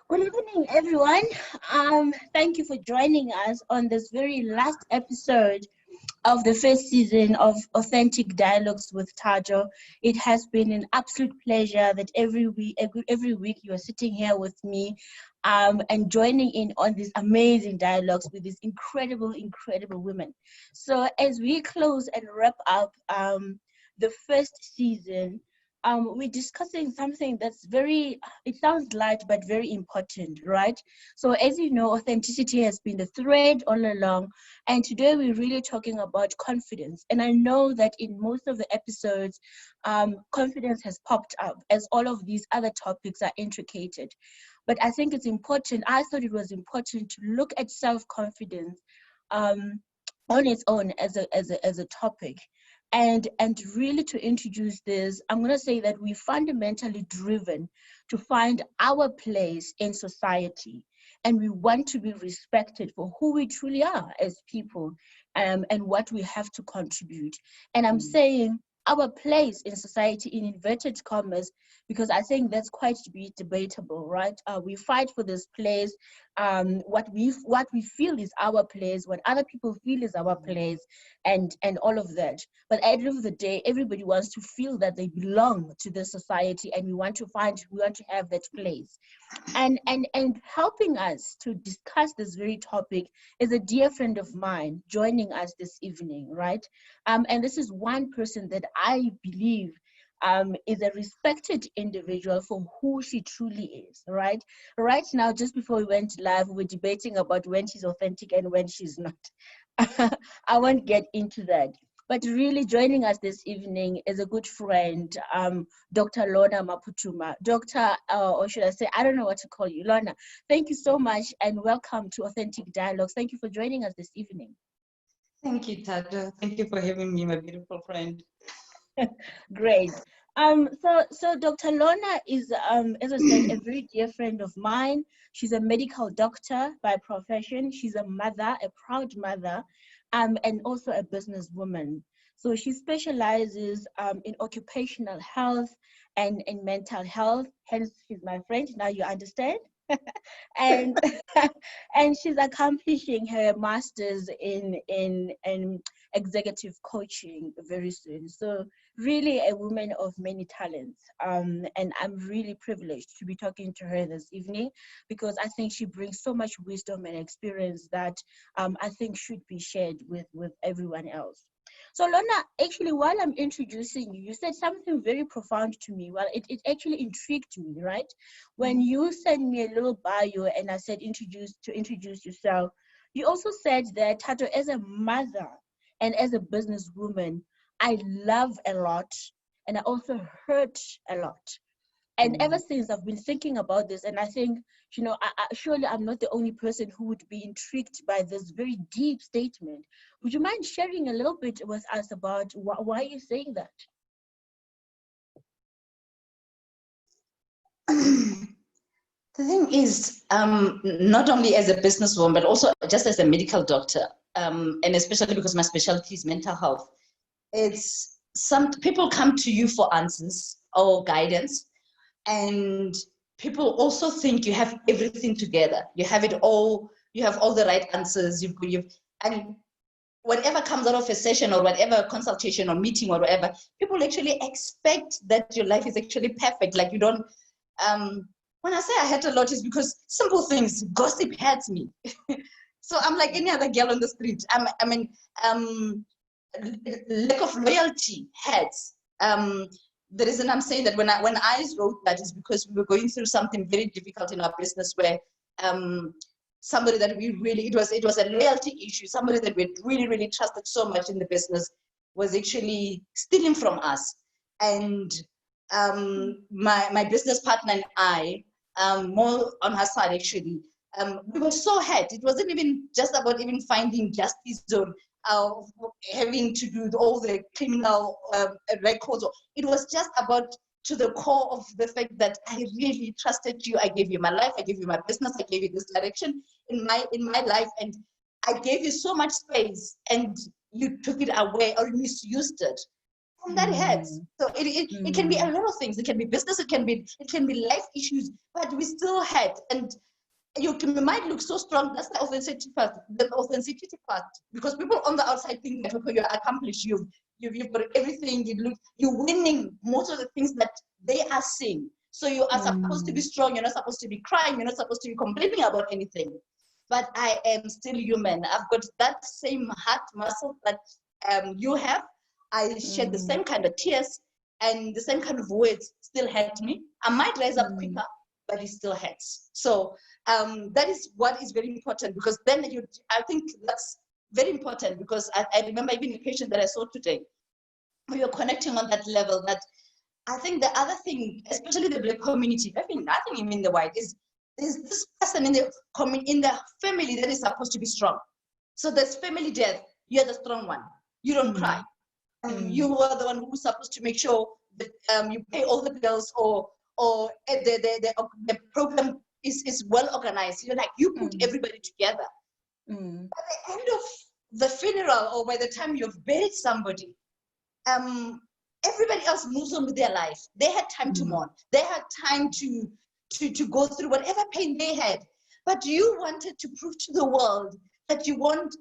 Good evening, everyone. Thank you for joining us on this very last episode of the first season of Authentic Dialogues with Tajo. It has been an absolute pleasure that every week you are sitting here with me, and joining in on these amazing dialogues with these incredible women. So as we close and wrap up the first season, we're discussing something that's it sounds light but very important, right? So as you know, authenticity has been the thread all along, and today we're really talking about confidence. And I know that in most of the episodes, confidence has popped up as all of these other topics are intricated. But I think I thought it was important to look at self-confidence um, on its own as a topic. And really to introduce this, I'm going to say that we're fundamentally driven to find our place in society, and we want to be respected for who we truly are as people, and what we have to contribute. And I'm saying our place in society in inverted commas because I think that's quite debatable, right? We fight for this place, what we feel is our place, what other people feel is our place, and all of that. But at the end of the day, everybody wants to feel that they belong to the society, and we want to have that place. And helping us to discuss this very topic is a dear friend of mine joining us this evening, right? And this is one person that I believe is a respected individual for who she truly is, right? Right now, just before we went live, we were debating about when she's authentic and when she's not. I won't get into that. But really joining us this evening is a good friend, Dr. Lorna Maputuma. Or should I say, I don't know what to call you, Lorna. Thank you so much and welcome to Authentic Dialogues. Thank you for joining us this evening. Thank you, Tajo. Thank you for having me, my beautiful friend. Great. So Dr. Lorna is, as I said, a very dear friend of mine. She's a medical doctor by profession. She's a mother, a proud mother, and also a businesswoman. So she specializes in occupational health and in mental health. Hence, she's my friend. Now you understand. And and she's accomplishing her master's in executive coaching very soon. So really a woman of many talents. And I'm really privileged to be talking to her this evening because I think she brings so much wisdom and experience that I think should be shared with everyone else. So Lorna, actually, while I'm introducing you, you said something very profound to me. Well, it actually intrigued me, right? When you sent me a little bio and I said introduce yourself, you also said that Tato, as a mother and as a businesswoman, I love a lot and I also hurt a lot. And ever since I've been thinking about this, and I think, surely I'm not the only person who would be intrigued by this very deep statement. Would you mind sharing a little bit with us about why you're saying that? The thing is, not only as a businesswoman, but also just as a medical doctor, and especially because my specialty is mental health, it's some people come to you for answers or guidance, and people also think you have everything together. You have it all. You have all the right answers. And whatever comes out of a session or whatever consultation or meeting or whatever, people actually expect that your life is actually perfect. Like you don't. When I say I hurt a lot, is because simple things, gossip hurts me. So I'm like any other girl on the street. Lack of loyalty hurts. The reason I'm saying that when I wrote that is because we were going through something very difficult in our business where somebody that we really, it was a loyalty issue, somebody that we really trusted so much in the business was actually stealing from us. And my business partner and I, more on her side actually, we were so hurt. It wasn't even just about even finding justice or having to do all the criminal records. It was just about to the core of the fact that I really trusted you. I gave you my life. I gave you my business. I gave you this direction in my life, and I gave you so much space, and you took it away or misused it. And that hurts. So it can be a lot of things. It can be business, it can be life issues, but we still hurt. And you might look so strong. That's the authenticity part. Because people on the outside think that okay, you're accomplished, you've got everything, you're winning most of the things that they are seeing. So you are supposed to be strong, you're not supposed to be crying, you're not supposed to be complaining about anything. But I am still human. I've got that same heart muscle that you have. I shed the same kind of tears, and the same kind of words still hurt me. I might rise up quicker, but it still hurts. So that is what is very important, because then I think that's very important, because I remember even the patient that I saw today, we were connecting on that level. That I think the other thing, especially the Black community, I think even the white, is there's this person in the family that is supposed to be strong. So there's family death, you're the strong one, you don't cry. You are the one who's supposed to make sure that you pay all the bills, or the program is well organized. You're like, you put everybody together. At the end of the funeral, or by the time you've buried somebody, everybody else moves on with their life. They had time to mourn. They had time to go through whatever pain they had. But you wanted to prove to the world that you want,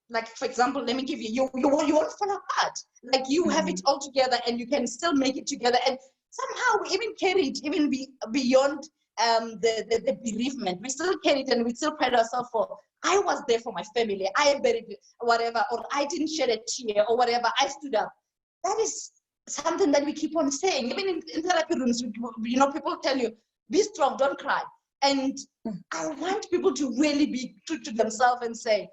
like, for example, let me give you won't fall apart. Like, you have it all together, and you can still make it together. And somehow we even carry it even beyond the bereavement. We still carry it, and we still pride ourselves for, I was there for my family, I buried whatever, or I didn't shed a tear, or whatever, I stood up. That is something that we keep on saying. Even in therapy rooms, people tell you, be strong, don't cry. And I want people to really be true to themselves and say,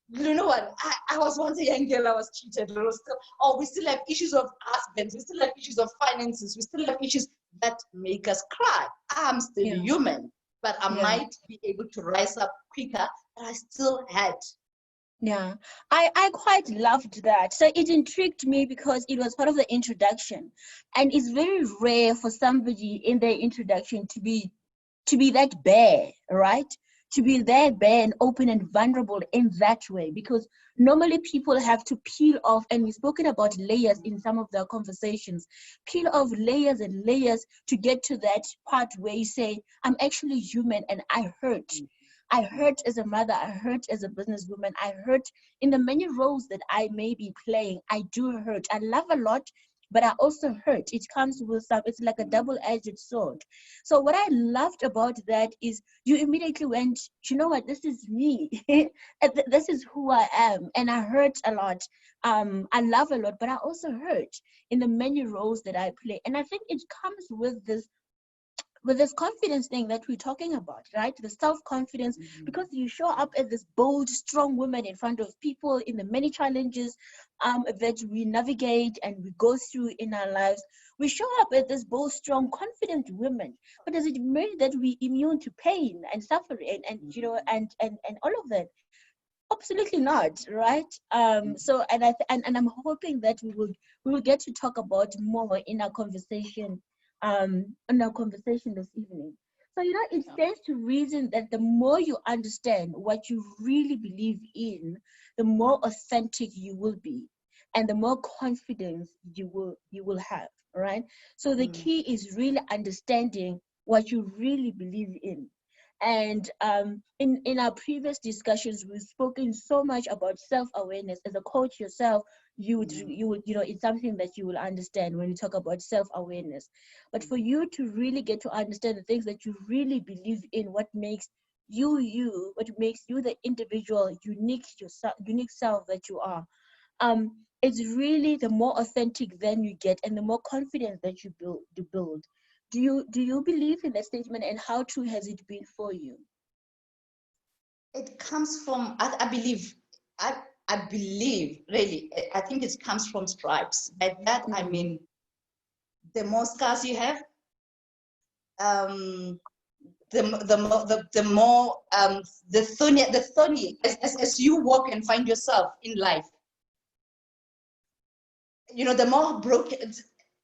you know what, I was once a young girl, I was cheated. We still have issues of husbands, we still have issues of finances, we still have issues that make us cry. I'm still human, but I might be able to rise up quicker, but I still had. Yeah, I quite loved that. So it intrigued me because it was part of the introduction, and it's very rare for somebody in their introduction to be that bare, right? To be that bare and open and vulnerable in that way, because normally people have to peel off, and we've spoken about layers in some of the conversations, peel off layers and layers to get to that part where you say, I'm actually human and I hurt. I hurt as a mother, I hurt as a businesswoman, I hurt in the many roles that I may be playing. I do hurt. I love a lot, but I also hurt. It comes with it's like a double-edged sword. So what I loved about that is you immediately went, you know what, this is me. This is who I am. And I hurt a lot. I love a lot, but I also hurt in the many roles that I play. And I think it comes with this confidence thing that we're talking about, right? The self-confidence, because you show up as this bold, strong woman in front of people in the many challenges that we navigate and we go through in our lives. We show up as this bold, strong, confident women. But does it mean that we're immune to pain and suffering and all of that? Absolutely not, right? So I'm hoping that we will get to talk about more in our conversation this evening. So, it stands to reason that the more you understand what you really believe in, the more authentic you will be, and the more confidence you will have, right? So the key is really understanding what you really believe in. And in our previous discussions, we've spoken so much about self-awareness. As a coach yourself, you would it's something that you will understand when you talk about self-awareness. But for you to really get to understand the things that you really believe in, what makes you, what makes you the individual, unique self that you are, it's really the more authentic then you get, and the more confidence that you build. Do you believe in that statement, and how true has it been for you? It comes from, I believe really, I think it comes from stripes. By that I mean, the more scars you have, the more thorny as you walk and find yourself in life, the more broken,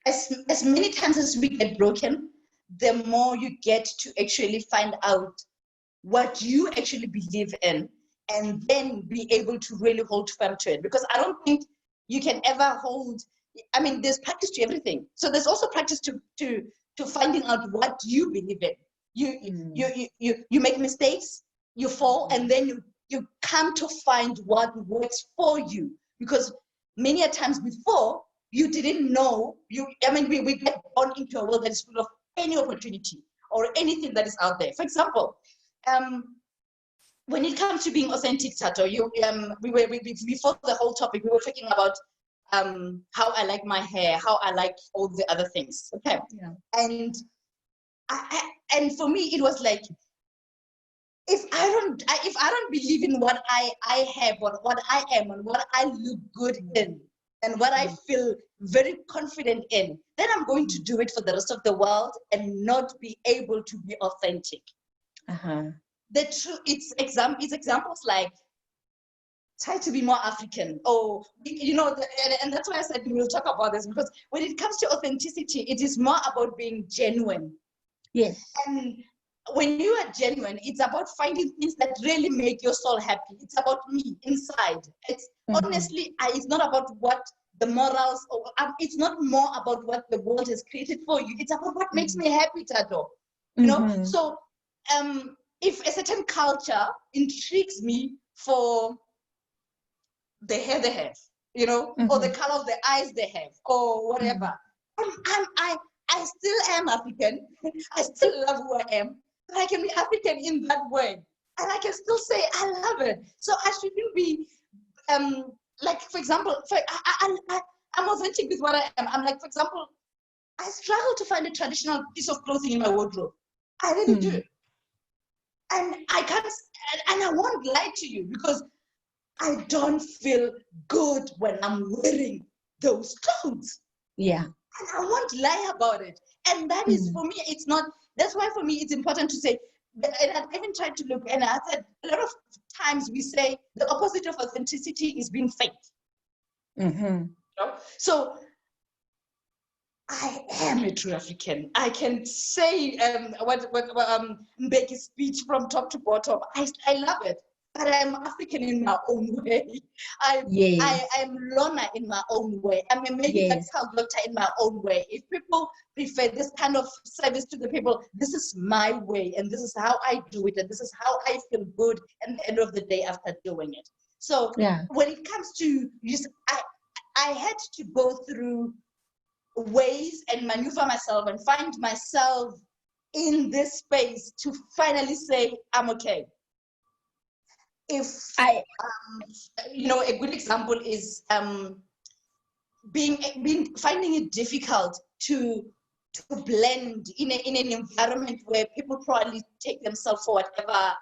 as many times as we get broken, the more you get to actually find out what you actually believe in, and then be able to really hold firm to it. Because I don't think you can ever hold. I mean, there's practice to everything. So there's also practice to finding out what you believe in. You make mistakes, you fall, and then you come to find what works for you. Because many a times before, you didn't know. We get born into a world that is full of any opportunity or anything that is out there. For example, when it comes to being authentic, Tato, before the whole topic, we were talking about how I like my hair, how I like all the other things. Okay. Yeah. And and for me, it was like, if I don't believe in what I have, or what I am, and what I look good in, and what I feel very confident in, then I'm going to do it for the rest of the world and not be able to be authentic. It's examples like, try to be more African, or and that's why I said we'll talk about this, because when it comes to authenticity, it is more about being genuine. Yes. And when you are genuine, it's about finding things that really make your soul happy. It's about me inside. It's honestly, it's not about what the morals, or it's not more about what the world has created for you. It's about what makes me happy, Tato. You know. So, if a certain culture intrigues me for the hair they have, or the color of the eyes they have, or whatever, I still am African. I still love who I am, but I can be African in that way, and I can still say I love it. So I shouldn't be like, for example, I'm authentic with what I am. I'm like, for example, I struggle to find a traditional piece of clothing in my wardrobe. I really do. And I can't, and I won't lie to you, because I don't feel good when I'm wearing those clothes. Yeah. And I won't lie about it. And that is, for me, it's not, that's why for me it's important to say, and I've even tried to look, and I said, a lot of times we say the opposite of authenticity is being fake. So I am a true African. I can say Mbeki's speech from top to bottom. I love it, but I'm African in my own way. I am Lona in my own way. I'm a medical doctor in my own way. If people prefer this kind of service to the people, this is my way, and this is how I do it, and this is how I feel good at the end of the day after doing it. So when it comes to I had to go through ways and maneuver myself and find myself in this space to finally say I'm okay. If a good example is finding it difficult to blend in an environment where people probably take themselves for whatever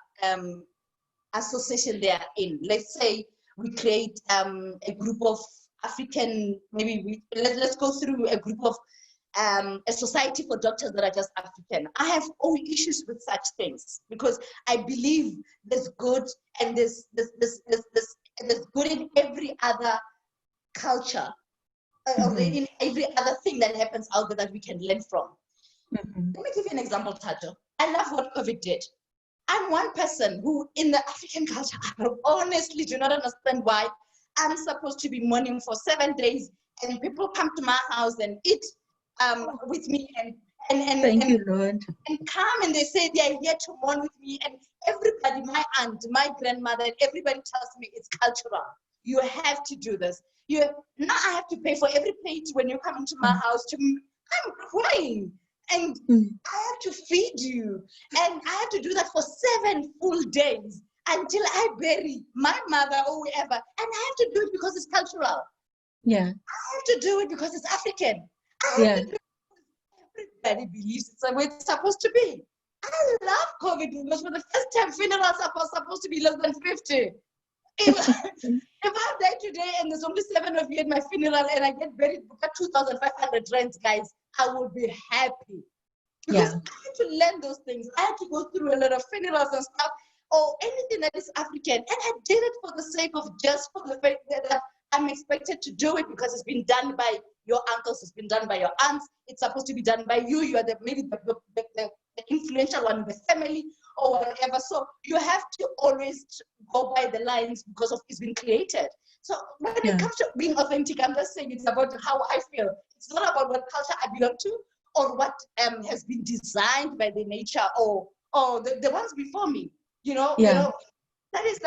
association they are in. Let's say we create a group of African, let's go through a group of a society for doctors that are just African. I have all issues with such things, because I believe there's good, and there's good in every other culture, in every other thing that happens out there that we can learn from. Let me give you an example, Tato. I love what COVID did. I'm one person who, in the African culture, I honestly do not understand why I'm supposed to be mourning for 7 days, and people come to my house and eat with me, and thank you, Lord, and come, and they say they are here to mourn with me, and everybody, my aunt, my grandmother, and everybody tells me it's cultural. You have to do this. Now I have to pay for every plate when you come into my house. I'm crying, and I have to feed you, and I have to do that for 7 full days until I bury my mother or whoever, and I have to do it because it's cultural. I have to do it because it's African. I have to do it because everybody believes it's the way it's supposed to be. I love COVID, because for the first time, funerals are supposed to be less than 50. If I die today and there's only 7 of you at my funeral and I get buried for 2,500 rands, guys, I will be happy. Because I had to learn those things. I had to go through a lot of funerals and stuff, or anything that is African. And I did it for the sake of, just for the fact that I'm expected to do it, because it's been done by your uncles, it's been done by your aunts, it's supposed to be done by you. You are maybe the influential one in the family, or whatever. So you have to always go by the lines because of it's been created. So when it comes to being authentic, I'm just saying it's about how I feel. It's not about what culture I belong to or what has been designed by the nature or the ones before me. You know, that is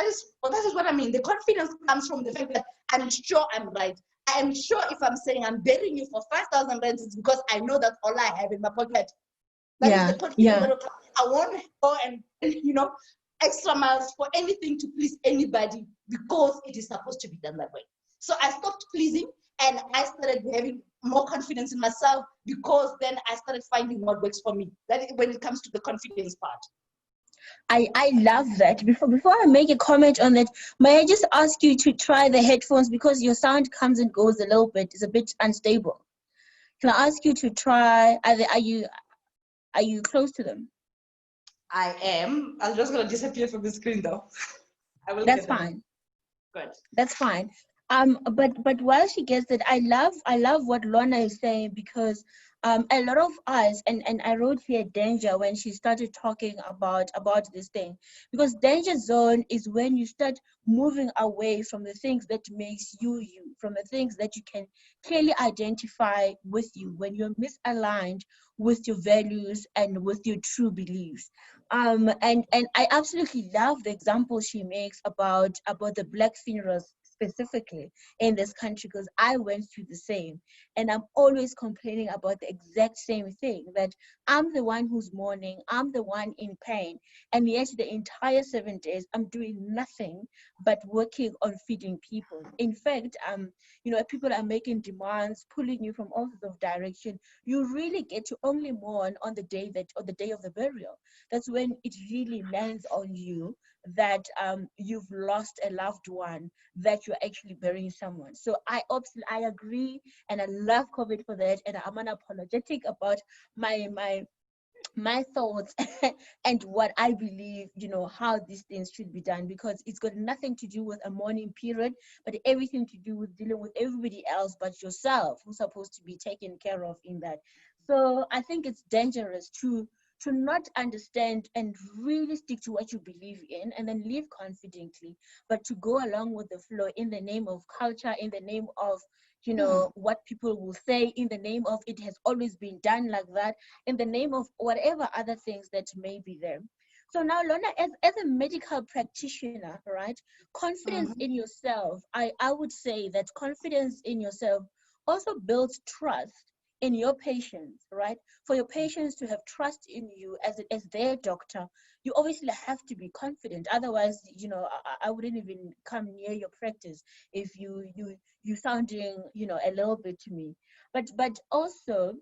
what I mean. The confidence comes from the fact that I'm sure I'm right. I am sure if I'm saying I'm bearing you for 5,000 rand, it's because I know that's all I have in my pocket. That is the confidence that I won't go and extra miles for anything to please anybody because it is supposed to be done that way. So I stopped pleasing and I started having more confidence in myself because then I started finding what works for me. That is when it comes to the confidence part. I love that. Before I make a comment on that, may I just ask you to try the headphones because your sound comes and goes a little bit. It's a bit unstable. Can I ask you to try? Are you close to them? I am. I'm just gonna disappear from the screen though. I will. That's fine. Good. That's fine. But while she gets it, I love what Lorna is saying because a lot of us and I wrote here danger when she started talking about this thing, because danger zone is when you start moving away from the things that makes you, from the things that you can clearly identify with you, when you're misaligned with your values and with your true beliefs. And I absolutely love the example she makes about the Black funerals specifically in this country, because I went through the same, and I'm always complaining about the exact same thing, that I'm the one who's mourning, I'm the one in pain, and yet the entire 7 days I'm doing nothing but working on feeding people. In fact, people are making demands, pulling you from all sorts of direction. You really get to only mourn on the day of the burial. That's when it really lands on you that you've lost a loved one, that you're actually burying someone. So I agree, and I love COVID for that, and I'm unapologetic about my thoughts and what I believe, how these things should be done, because it's got nothing to do with a mourning period, but everything to do with dealing with everybody else but yourself, who's supposed to be taken care of in that. So I think it's dangerous to not understand and really stick to what you believe in and then live confidently, but to go along with the flow in the name of culture, in the name of what people will say, in the name of it has always been done like that, in the name of whatever other things that may be there. So now, Lorna, as a medical practitioner, right, confidence in yourself, I would say that confidence in yourself also builds trust in your patients, right? For your patients to have trust in you as their doctor, you obviously have to be confident. Otherwise, I wouldn't even come near your practice if you sounding, a little bit to me. But also,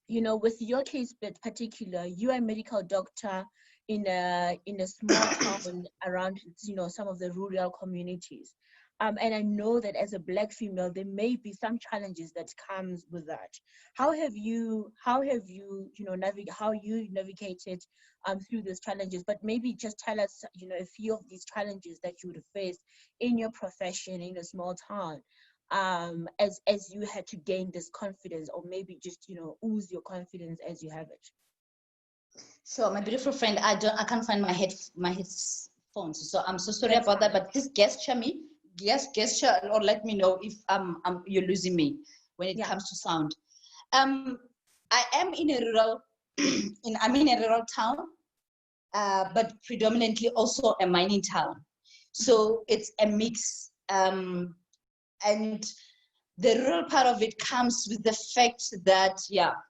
with your case in particular, you are a medical doctor in a small town around, some of the rural communities. And I know that as a Black female, there may be some challenges that comes with that. How have you navigated through those challenges? But maybe just tell us, a few of these challenges that you would have faced in your profession in a small town, as you had to gain this confidence, or maybe just ooze your confidence as you have it. So my beautiful friend, I can't find my headphones, so I'm so sorry about that, but just gesture or let me know if you're losing me when it comes to sound. I am in a rural I'm in a rural town, but predominantly also a mining town, so it's a mix, and the rural part of it comes with the fact that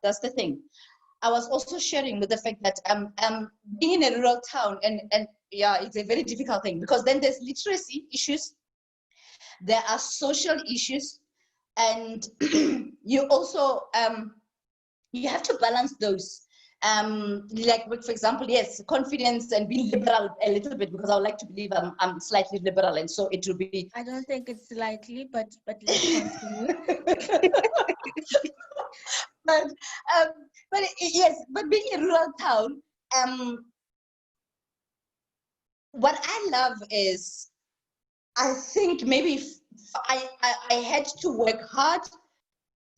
that's the thing. I was also sharing with the fact that being in a rural town, and it's a very difficult thing, because then there's literacy issues, there are social issues, and you also you have to balance those. Like, for example, yes, confidence and being liberal a little bit, because I would like to believe I'm slightly liberal, and so it will be. I don't think it's slightly, but let's continue. but being a rural town, what I love is, I think maybe I had to work hard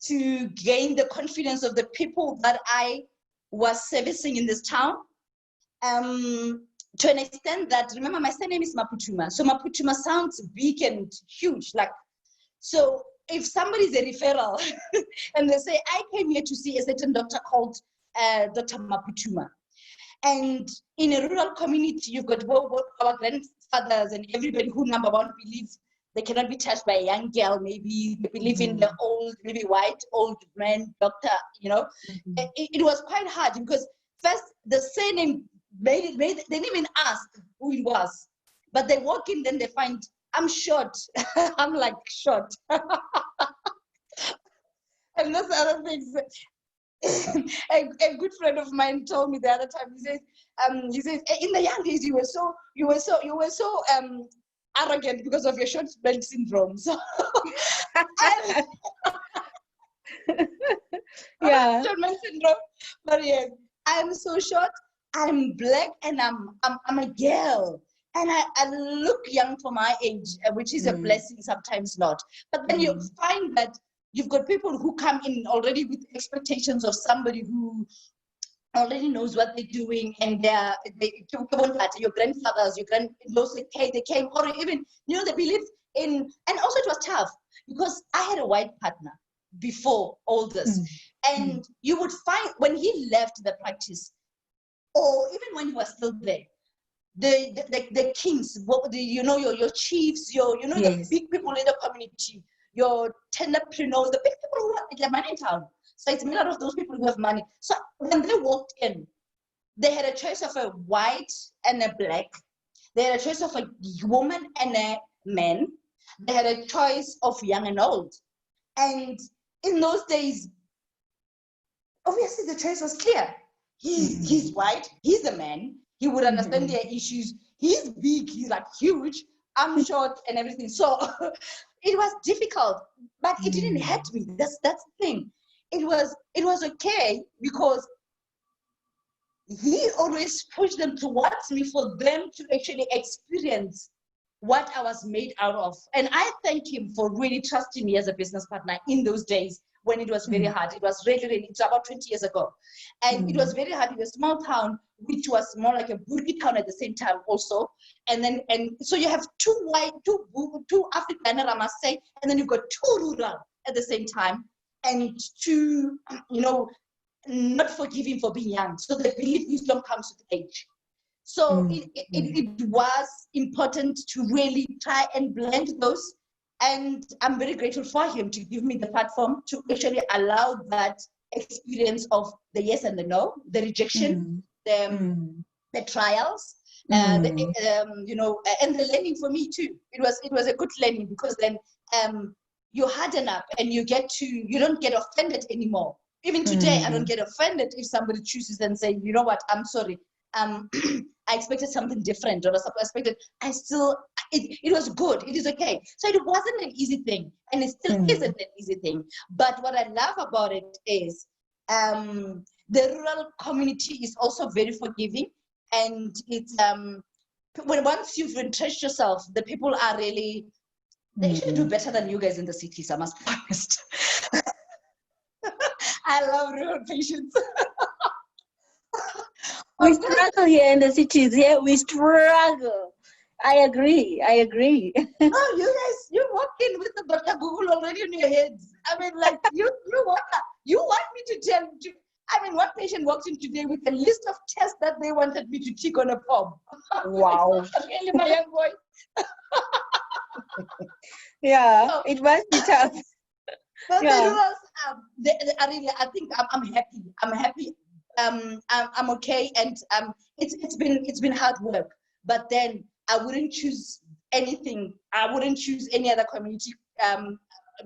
to gain the confidence of the people that I was servicing in this town. to an extent that, remember, my surname is Maputuma. So Maputuma sounds big and huge. Like, so if somebody is a referral and they say, I came here to see a certain doctor called Dr. Maputuma. And in a rural community, you've got both our grandfathers and everybody who, number one, believes they cannot be touched by a young girl. Maybe they believe in the old, maybe white, old man doctor, you know. It was quite hard because first the surname made they didn't even ask who it was. But they walk in, then they find, I'm short. I'm like short. And those other things. A good friend of mine told me the other time. He says, in the young days you were so arrogant because of your short belt syndrome. So Yeah. short belt syndrome. But yes, I'm so short. I'm black, and I'm a girl, and I look young for my age, which is a blessing, sometimes not. But then you find that you've got people who come in already with expectations of somebody who already knows what they're doing, and your grandfathers, your grandfathers, they came, or even, you know, they believed in, and also it was tough because I had a white partner before all this, and you would find when he left the practice, or even when he was still there, the kings, your chiefs, the big people in the community, your tenderpreneurs, the big people who have money in town. So it's made out of those people who have money. So when they walked in, they had a choice of a white and a black. They had a choice of a woman and a man. They had a choice of young and old. And in those days, obviously the choice was clear. He's white, he's a man, he would understand their issues. He's big, he's like huge, I'm short and everything. So it was difficult, but it didn't hurt me. That's the thing. It was okay because he always pushed them towards me for them to actually experience what I was made out of. And I thank him for really trusting me as a business partner in those days when it was very hard. It was really, it's about 20 years ago. And it was very hard in a small town, which was more like a Burki town at the same time also. And so you have two African, I must say, and then you've got two rural at the same time, and two, not forgiving for being young. So they believe wisdom comes with age. So it was important to really try and blend those. And I'm very grateful for him to give me the platform to actually allow that experience of the yes and the no, the rejection, the trials, and the learning for me too. It was a good learning because then you harden up and you don't get offended anymore. Even today, I don't get offended if somebody chooses and say, you know what, I'm sorry. I expected something different, or it was good. It is okay. So it wasn't an easy thing, and it still isn't an easy thing. But what I love about it is the rural community is also very forgiving, and it's once you've entrenched yourself, the people are really, they actually do better than you guys in the cities, I must be honest. I love rural patients. We struggle here in the cities. Yeah, we struggle. I agree. No, you guys, you walk in with the Dr. Google already in your heads. I mean, like, you want me to tell you. I mean, one patient walked in today with a list of tests that they wanted me to tick on a form. Wow. Really, my young boy. Yeah, so, it must be tough. But the rurals, I think I'm happy. I'm happy. I'm okay, and it's been hard work. But then I wouldn't choose anything. I wouldn't choose any other community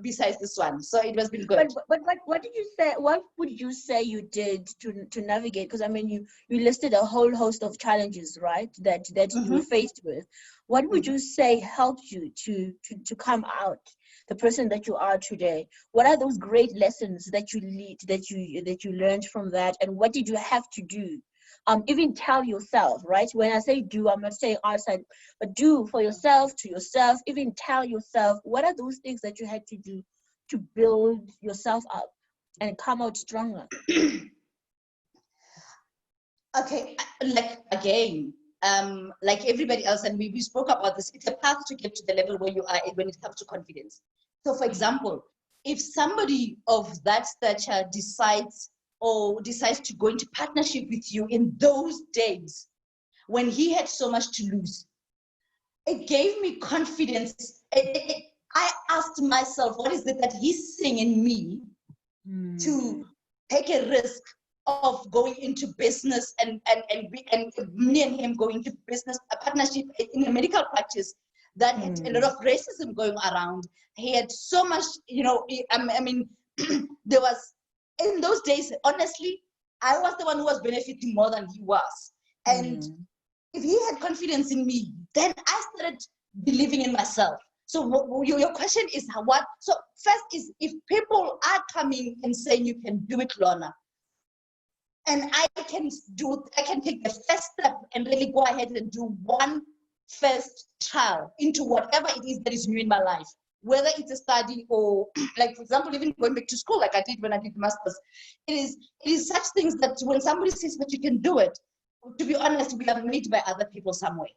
besides this one. So it has been good. But what did you say? What would you say you did to navigate? Because I mean, you listed a whole host of challenges, right? That you were faced with. What would you say helped you to come out the person that you are today? What are those great lessons that you learned from that? And what did you have to do? Even tell yourself, right? When I say do, I'm not saying outside, but do for yourself, to yourself. Even tell yourself, what are those things that you had to do to build yourself up and come out stronger? Okay, like again, like everybody else, and we spoke about this, it's a path to get to the level where you are when it comes to confidence. So for example, if somebody of that stature decides to go into partnership with you in those days when he had so much to lose, it gave me confidence. I asked myself, what is it that he's seeing in me to take a risk of going into business and me and him going into business, a partnership in a medical practice that had a lot of racism going around. He had so much, I mean, there was, in those days, honestly, I was the one who was benefiting more than he was. And if he had confidence in me, then I started believing in myself. So your question is what? So first is, if people are coming and saying you can do it, Lorna, and I can take the first step and really go ahead and do one first trial into whatever it is that is new in my life, whether it's a study or, like, for example, even going back to school, like I did when I did masters. It is such things that when somebody says that you can do it, to be honest, we are made by other people somewhere.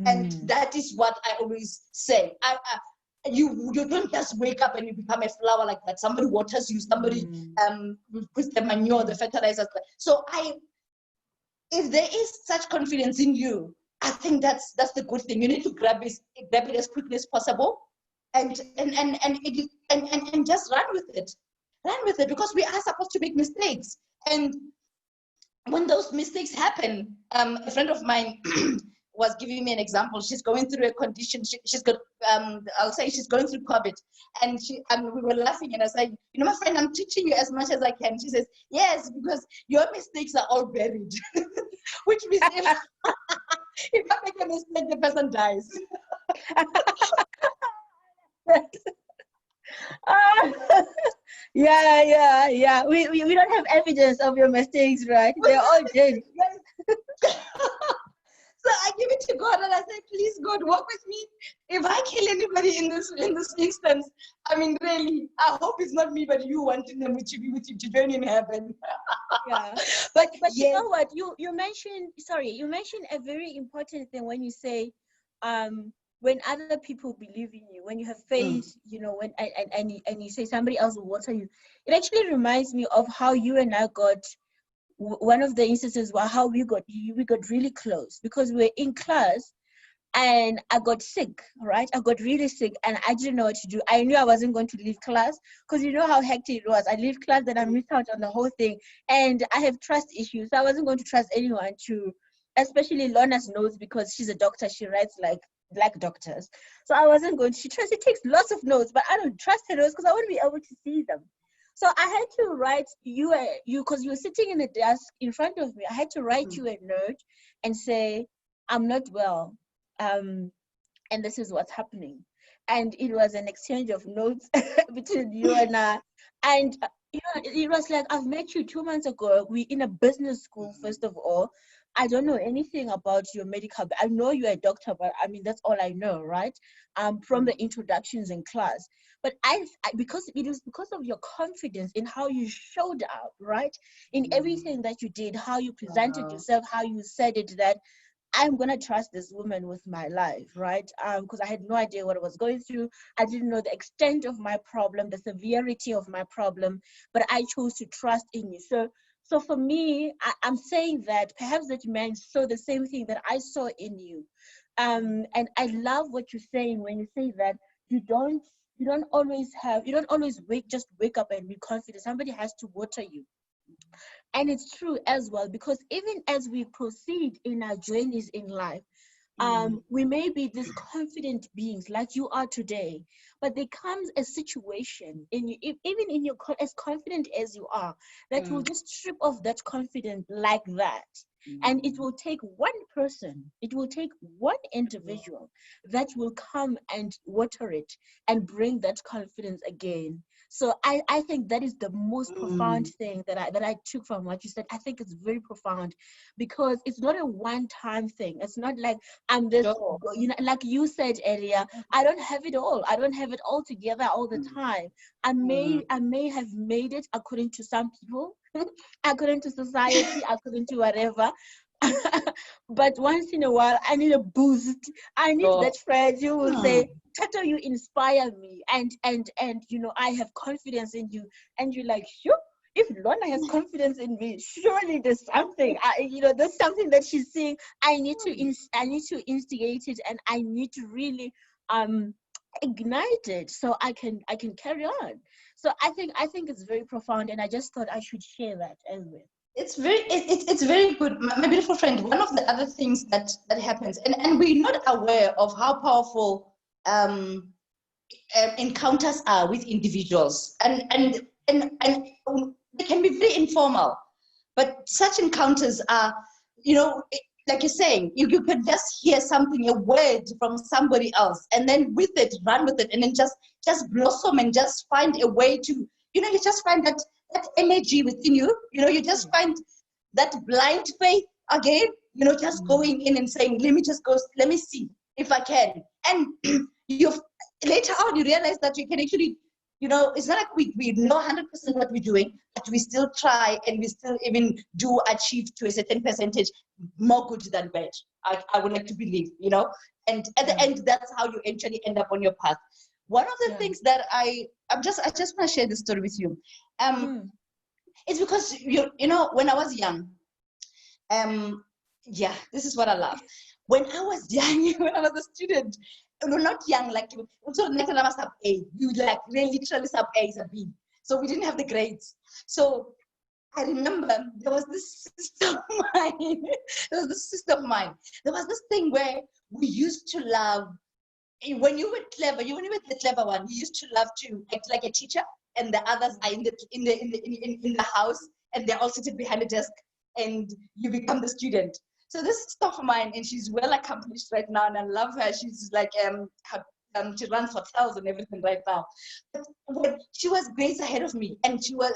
And that is what I always say. You don't just wake up and you become a flower like that. Somebody waters you, somebody puts the manure, the fertilizers. So if there is such confidence in you, I think that's the good thing. You need to grab it as quickly as possible, and just run with it. Run with it, because we are supposed to make mistakes. And when those mistakes happen, a friend of mine was giving me an example. She's going through a condition. She's got, I'll say she's going through COVID. And we were laughing, and I said, my friend, I'm teaching you as much as I can. She says, yes, because your mistakes are all buried. Which means if I make a mistake, the person dies. Yeah. We don't have evidence of your mistakes, right? They're all dead. So I give it to God, and I say, please, God, walk with me. If I kill anybody in this instance, I mean, really, I hope it's not me, but you wanting them to be with you to join in heaven. Yeah. But yes. You know what? You mentioned a very important thing when you say, when other people believe in you, when you have faith, when and you say somebody else will water you. It actually reminds me of how you and I got. One of the instances was how we got really close, because we were in class and I got sick, right? I got really sick and I didn't know what to do. I knew I wasn't going to leave class, because you know how hectic it was. I leave class, then I missed out on the whole thing. And I have trust issues. So I wasn't going to trust anyone especially Lorna's notes, because she's a doctor. She writes like black doctors. So I wasn't going to, she takes lots of notes, but I don't trust her notes because I want to be able to see them. So I had to write you because you were sitting in the desk in front of me. I had to write you a note and say, I'm not well, and this is what's happening. And it was an exchange of notes between you and I. And it was like, I've met you 2 months ago. We're in a business school, first of all. I don't know anything about your medical. I know you're a doctor, but I mean, that's all I know, right? From the introductions in class. But because it was because of your confidence in how you showed up, right? In everything that you did, how you presented yourself, how you said it, that I'm going to trust this woman with my life, right? Because I had no idea what I was going through. I didn't know the extent of my problem, the severity of my problem, but I chose to trust in you. So for me, I'm saying that perhaps that man saw the same thing that I saw in you. And I love what you're saying when you say that you don't always wake up and be confident. Somebody has to water you. And it's true as well, because even as we proceed in our journeys in life, we may be these confident beings like you are today, but there comes a situation even in your as confident as you are, that will just strip off that confidence like that. And it will take one person, it will take one individual that will come and water it and bring that confidence again. So I think that is the most profound thing that I took from what you said. I think it's very profound, because it's not a one-time thing. It's not like I'm this, like you said earlier, I don't have it all. I don't have it all together all the time. I may have made it according to some people, according to society, according to whatever. But once in a while, I need a boost. I need Oh. that friend who will Hmm. say, Tato, you inspire me, and I have confidence in you. And you're like, sure. If Lorna has confidence in me, surely there's something. There's something that she's seeing. I need to instigate it, and I need to really ignite it so I can carry on. So I think it's very profound, and I just thought I should share that as well. It's very good, my beautiful friend. One of the other things that happens, and we're not aware of how powerful encounters are with individuals, and they can be very informal, but such encounters are, like you're saying, you could just hear something, a word from somebody else, and then with it, run with it, and then just blossom and just find a way to, you just find that energy within you, you just find that blind faith again, just going in and saying, let me just go, let me see if I can. And you later on, you realize that you can actually, it's not like we know 100% what we're doing, but we still try and we still even do achieve to a certain percentage more good than bad. I would like to believe, and at the end, that's how you actually end up on your path. One of the things that I just want to share this story with you. It's because when I was young, this is what I love. When I was young, when I was a student, not young, like so next I was sub A, you like really literally sub A, sub B. So we didn't have the grades. So I remember there was this sister of mine. There was this thing where we used to love. When you were clever, when you were the clever one, you used to love to act like a teacher, and the others are in the house, and they're all sitting behind the desk, and you become the student. So this is stuff of mine, and she's well accomplished right now, and I love her. She's like she runs hotels and everything right now. But when she was grades ahead of me, and she was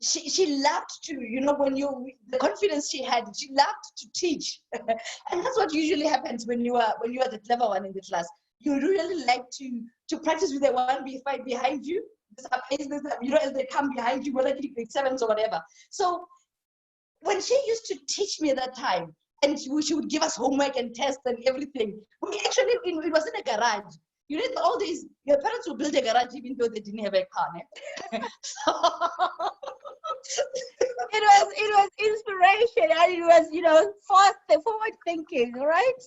she loved to, when the confidence she had, she loved to teach. And that's what usually happens when you are the clever one in the class. You really like to practice with the one behind you, as they come behind you, whether it's grade 7s or whatever. So when she used to teach me at that time, and she would give us homework and tests and everything, we actually, it was in a garage. All these, your parents will build a garage even though they didn't have a car. So, it was inspiration, and it was forward thinking, right?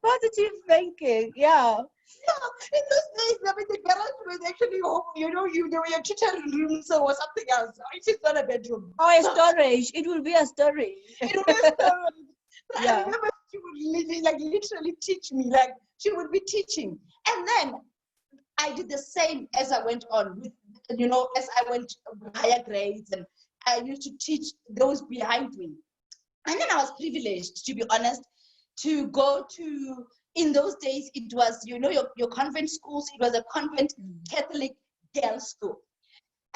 Positive thinking, yeah. In those days, the garage was actually home, there were your teacher rooms or something else. It's not a bedroom. Or a storage. It will be a storage. It will be a storage. Yeah. I remember she would literally teach me, she would be teaching. And then I did the same as I went on with, as I went higher grades, and I used to teach those behind me. And then I was privileged, to be honest, to go to, in those days, it was, your convent schools, it was a convent Catholic girls' school.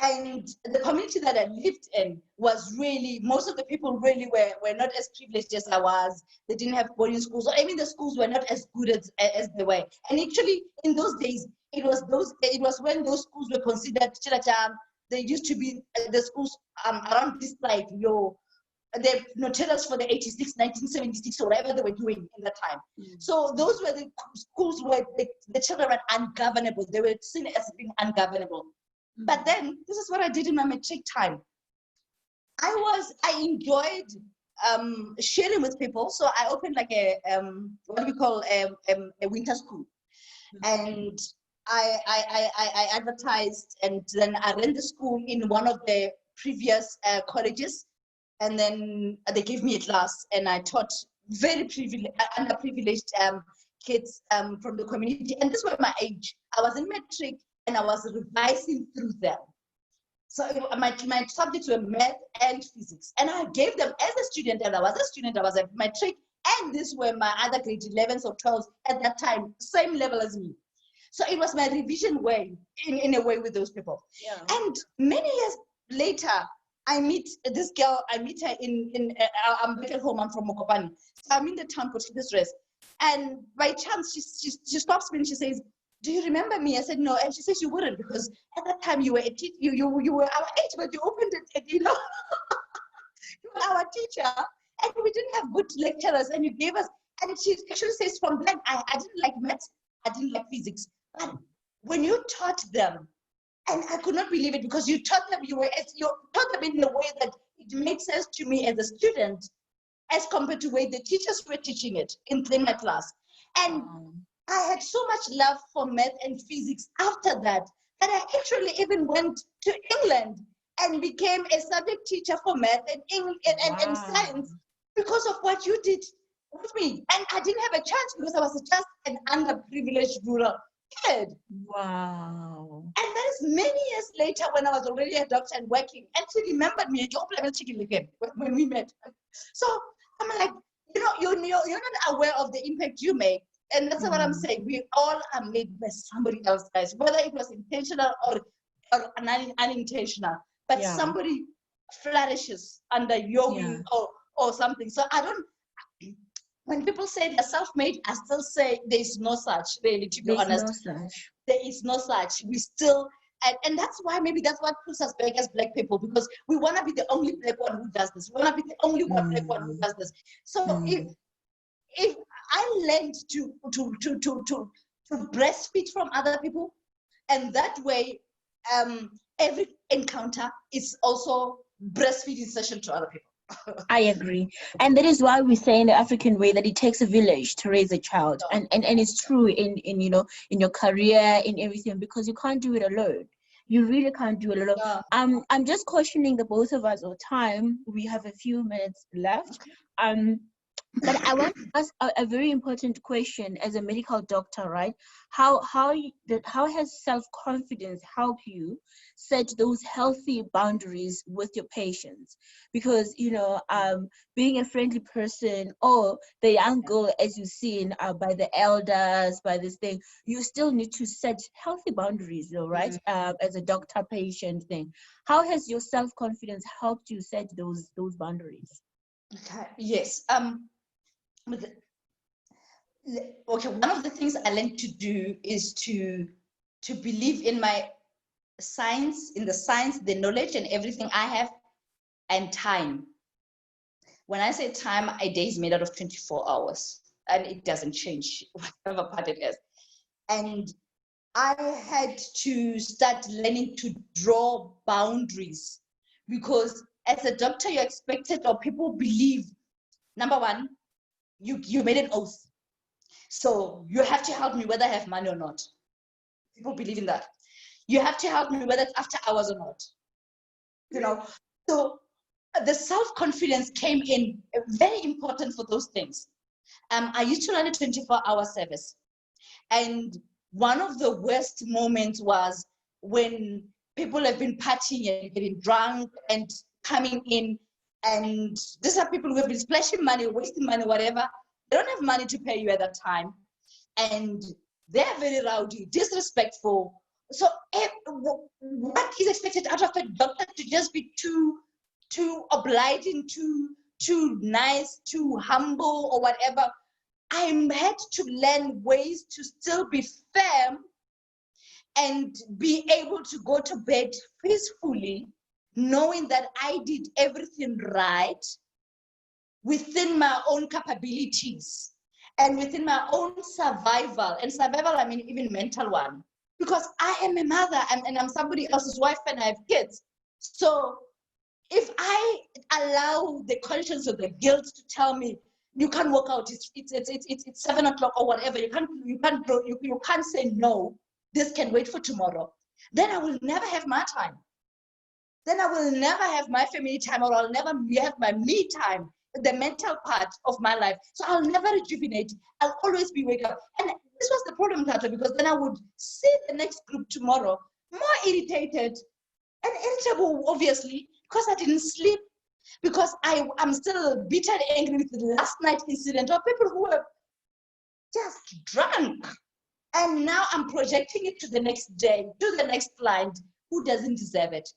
And the community that I lived in was really, most of the people really were not as privileged as I was. They didn't have boarding schools, or even the schools were not as good as they were. And actually, in those days, it was when those schools were considered, they used to be the schools around this side, they're notorious for the 1976, or whatever they were doing in that time. So those were the schools where the children were ungovernable. They were seen as being ungovernable. But then, this is what I did in my matric time. I enjoyed sharing with people. So I opened like a what we call a winter school, and I advertised, and then I ran the school in one of the previous colleges, and then they gave me a class, and I taught very underprivileged kids from the community, and this was my age. I was in matric, and I was revising through them. So my subjects were math and physics, and I gave them as a student, and I was a student, I was at matric, and these were my other grade 11s or 12s at that time, same level as me. So it was my revision way, in a way, with those people. Yeah. And many years later, I meet this girl. I meet her I'm back at home. I'm from Mokopane. So I'm in the town for this dress. And by chance, she stops me and she says, "Do you remember me?" I said, "No." And she says, "You wouldn't, because at that time you were you were our age, but you opened it, you were our teacher." And we didn't have good lecturers, and you gave us, and she actually says from then, I didn't like maths, I didn't like physics. But when you taught them, and I could not believe it, because you taught them, you taught them in a way that it made sense to me as a student, as compared to the way the teachers were teaching it in my class. And I had so much love for math and physics after that, that I actually even went to England and became a subject teacher for math and English and science, because of what you did with me. And I didn't have a chance because I was just an underprivileged rural kid. Wow. And that is many years later, when I was already a doctor and working, and she remembered me when we met. So I'm like, you're not aware of the impact you make. And that's what I'm saying. We all are made by somebody else, guys, whether it was intentional or unintentional. But somebody flourishes under your wing or something. So when people say they're self-made, I still say there's no such, really, to be honest. No such. There is no such. We still, and that's why maybe that's what puts us back as Black people, because we want to be the only Black one who does this. We want to be the only one Black one who does this. So if I learned to breastfeed from other people, and that way, every encounter is also breastfeeding session to other people. I agree. And that is why we say in the African way that it takes a village to raise a child. And it's true in in your career, in everything, because you can't do it alone. You really can't do it alone. I'm just cautioning the both of us of time. We have a few minutes left. But I want to ask a very important question as a medical doctor, right? How has self-confidence helped you set those healthy boundaries with your patients? Because being a friendly person, or the young girl as you seen by the elders, by this thing, you still need to set healthy boundaries, though, right? As a doctor-patient thing. How has your self-confidence helped you set those boundaries? Okay. Yes. Okay, one of the things I learned to do is to believe in my science, in the science, the knowledge, and everything I have, and time. When I say time, a day is made out of 24 hours, and it doesn't change, whatever part it is. And I had to start learning to draw boundaries, because as a doctor, you're expected, or people believe, number one, you made an oath. So you have to help me whether I have money or not. People believe in that. You have to help me whether it's after hours or not. So the self-confidence came in very important for those things. I used to run a 24-hour service. And one of the worst moments was when people have been partying and getting drunk and coming in. And these are people who have been splashing money, wasting money, whatever. They don't have money to pay you at that time. And they're very rowdy, disrespectful. So what is expected out of a doctor? To just be too obliging, too nice, too humble, or whatever. I had to learn ways to still be firm and be able to go to bed peacefully, knowing that I did everything right within my own capabilities and within my own survival. And survival, I mean even mental one, because I am a mother and I'm somebody else's wife and I have kids. So if I allow the conscience or the guilt to tell me you can't work out, it's 7 o'clock or whatever, you can't say no, this can wait for tomorrow, then I will never have my time. Then I will never have my family time, or I'll never have my me time, the mental part of my life. So I'll never rejuvenate. I'll always be wake up. And this was the problem, Tata, because then I would see the next group tomorrow more irritated and irritable, obviously, because I didn't sleep, because I'm still bitter and angry with the last night incident, or people who were just drunk. And now I'm projecting it to the next day, to the next client who doesn't deserve it.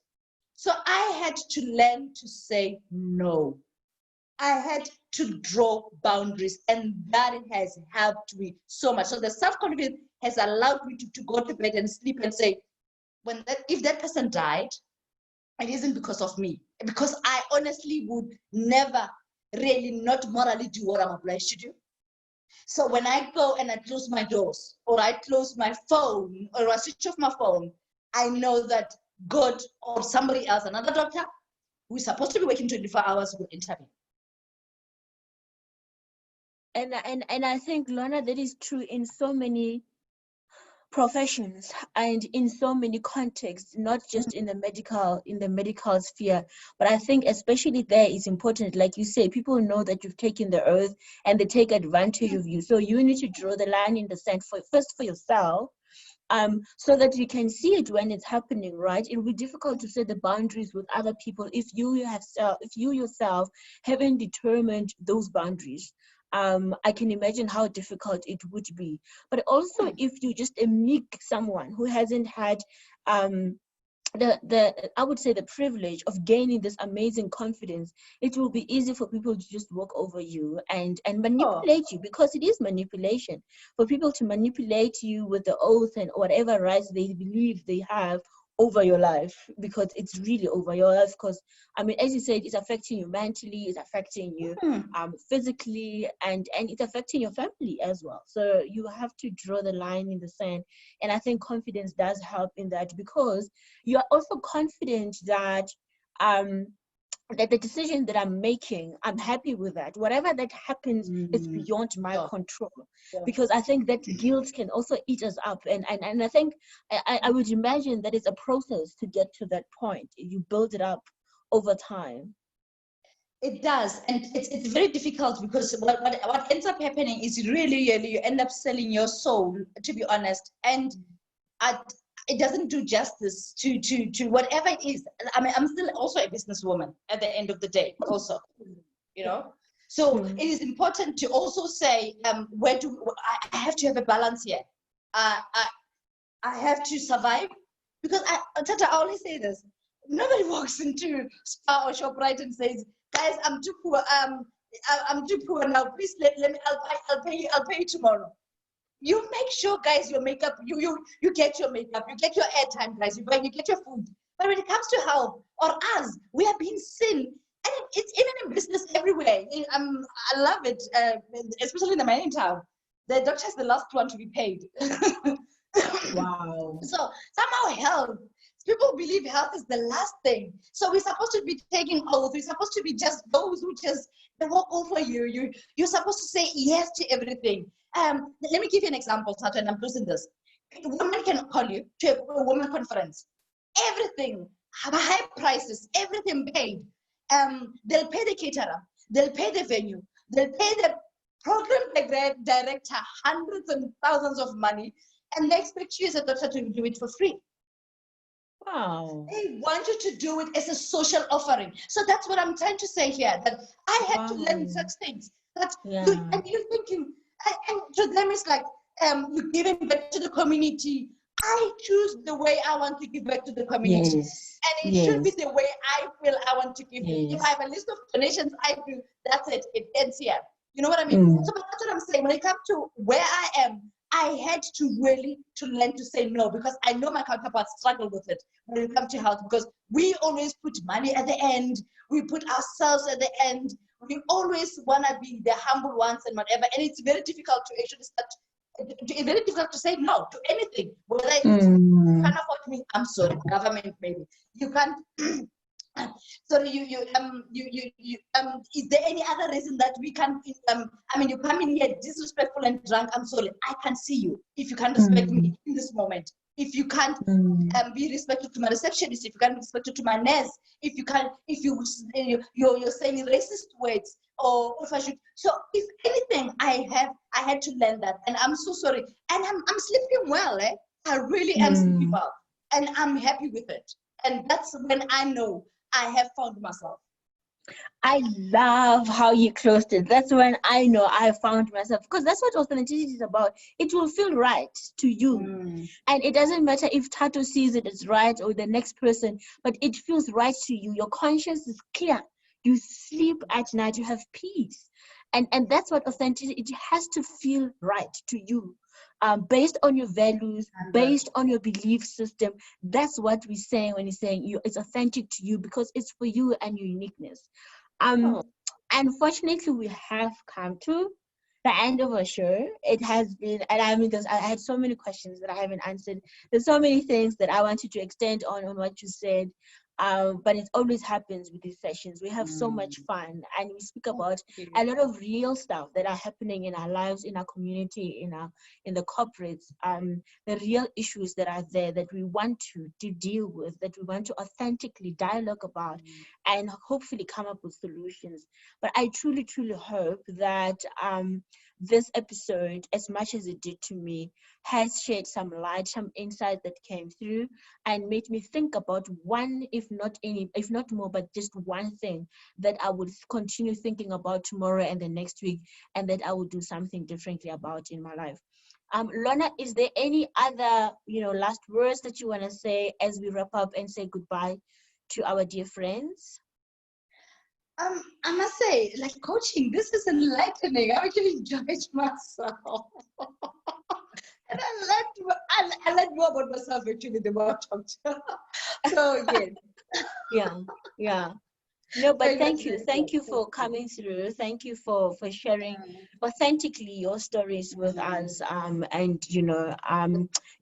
So I had to learn to say no. I had to draw boundaries, and that has helped me so much. So the self-confidence has allowed me to go to bed and sleep and say, if that person died, it isn't because of me, because I honestly would never really not morally do what I'm obliged to do. So when I go and I close my doors, or I close my phone, or I switch off my phone, I know that God or somebody else, another doctor, who is supposed to be working 24 hours, will intervene. And I think, Lorna, that is true in so many professions and in so many contexts, not just in the medical sphere, but I think especially there it's important, like you say, people know that you've taken the oath and they take advantage of you. So you need to draw the line in the sand for yourself, so that you can see it when it's happening, right? It will be difficult to set the boundaries with other people if you yourself haven't determined those boundaries. I can imagine how difficult it would be. But also, if you're just a meek someone who hasn't had I would say the privilege of gaining this amazing confidence, it will be easy for people to just walk over you and manipulate you, because it is manipulation. For people to manipulate you with the oath and whatever rights they believe they have over your life, because it's really over your life. Because I mean, as you said, it's affecting you mentally, it's affecting you physically, and it's affecting your family as well. So you have to draw the line in the sand, and I think confidence does help in that, because you are also confident that that the decision that I'm making, I'm happy with that. Whatever that happens is beyond my control. Because I think that guilt can also eat us up. And I think I would imagine that it's a process to get to that point. You build it up over time. It does, and it's very difficult, because what ends up happening is really you end up selling your soul, to be honest, and it doesn't do justice to whatever it is. I mean, I'm still also a businesswoman at the end of the day, also, you know. So it is important to also say, I have to have a balance here. I have to survive, because Tata, I always say this. Nobody walks into Spar or ShopRite and says, "Guys, I'm too poor. I'm too poor now. Please let me. I'll pay you tomorrow." You make sure, guys, your makeup, you get your makeup, you get your airtime, guys, you get your food. But when it comes to help, or us, we are being seen, and it's even in business everywhere. I love it, especially in the mining town. The doctor is the last one to be paid. Wow. So somehow health, people believe health is the last thing. So we're supposed to be taking oath. We're supposed to be just those who just, they walk over you. You're supposed to say yes to everything. Let me give you an example, Tata, and I'm closing this. A woman can call you to a woman conference. Everything, high prices, everything paid. They'll pay the caterer, they'll pay the venue, they'll pay the program director hundreds and thousands of money, and they expect you as a doctor to do it for free. Wow. They want you to do it as a social offering. So that's what I'm trying to say here, that I had to learn such things. And you're thinking, and to them it's like, you're giving back to the community. I choose the way I want to give back to the community. Yes. And it should be the way I feel I want to give. If I have a list of donations I do, that's it. It ends here. You know what I mean? So that's what I'm saying. When it comes to where I am, I had to really learn to say no, because I know my counterparts struggle with it when it comes to health, because we always put money at the end, we put ourselves at the end, we always want to be the humble ones and whatever, and it's very difficult to actually it's very difficult to say no to anything. Whether you can't afford me, I'm sorry, government maybe you can't. Sorry, is there any other reason that we can't, I mean, you come in here disrespectful and drunk, I'm sorry, I can't see you if you can't respect me in this moment. If you can't be respectful to my receptionist, if you can't be respectful to my nurse, if you're saying racist words, or if I should, so if anything, I had to learn that, and I'm so sorry, and I'm sleeping well, I really am sleeping well, and I'm happy with it, and that's when I know I have found myself. I love how you closed it. That's when I know I found myself, because that's what authenticity is about. It will feel right to you. And it doesn't matter if Tato sees it as right or the next person, but it feels right to you. Your conscience is clear. You sleep at night, you have peace. And that's what authenticity, it has to feel right to you. Based on your values, based on your belief system. That's what we're saying when you're saying it's authentic to you, because it's for you and your uniqueness. Unfortunately, we have come to the end of our show. It has been, and I mean, I had so many questions that I haven't answered. There's so many things that I wanted to extend on what you said. But it always happens with these sessions. We have so much fun, and we speak about a lot of real stuff that are happening in our lives, in our community, in the corporates. The real issues that are there that we want to deal with, that we want to authentically dialogue about, and hopefully come up with solutions. But I truly, truly hope that this episode, as much as it did to me, has shed some light, some insight that came through, and made me think about one, if not more, but just one thing that I would continue thinking about tomorrow and the next week, and that I would do something differently about in my life. Lorna, is there any other, last words that you want to say as we wrap up and say goodbye to our dear friends? I must say, like coaching, this is enlightening. I actually enjoyed myself. And I learned more about myself actually the more I talked. So yes. Yeah. No, but Thank thank you for coming through. Thank you for sharing authentically your stories with us, and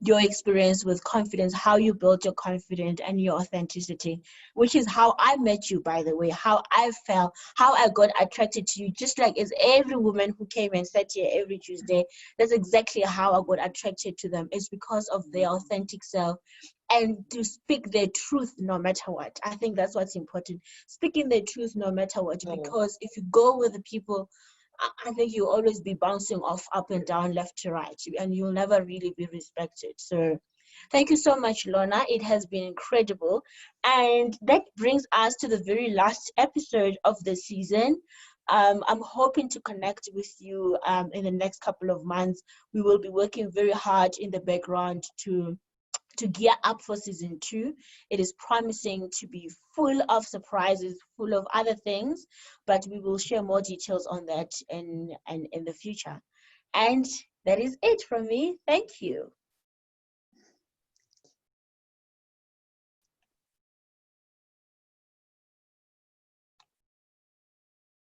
your experience with confidence, how you built your confidence and your authenticity, which is how I met you, by the way, how I felt, how I got attracted to you, just like as every woman who came and sat here every Tuesday. That's exactly how I got attracted to them. It's because of their authentic self, and to speak their truth no matter what. I think that's what's important. Speaking the truth no matter what, because if you go with the people, I think you'll always be bouncing off up and down, left to right, and you'll never really be respected. So thank you so much, Lorna. It has been incredible. And that brings us to the very last episode of the season. I'm hoping to connect with you in the next couple of months. We will be working very hard in the background to gear up for season 2. It is promising to be full of surprises, full of other things, but we will share more details on that in the future. And that is it from me. Thank you.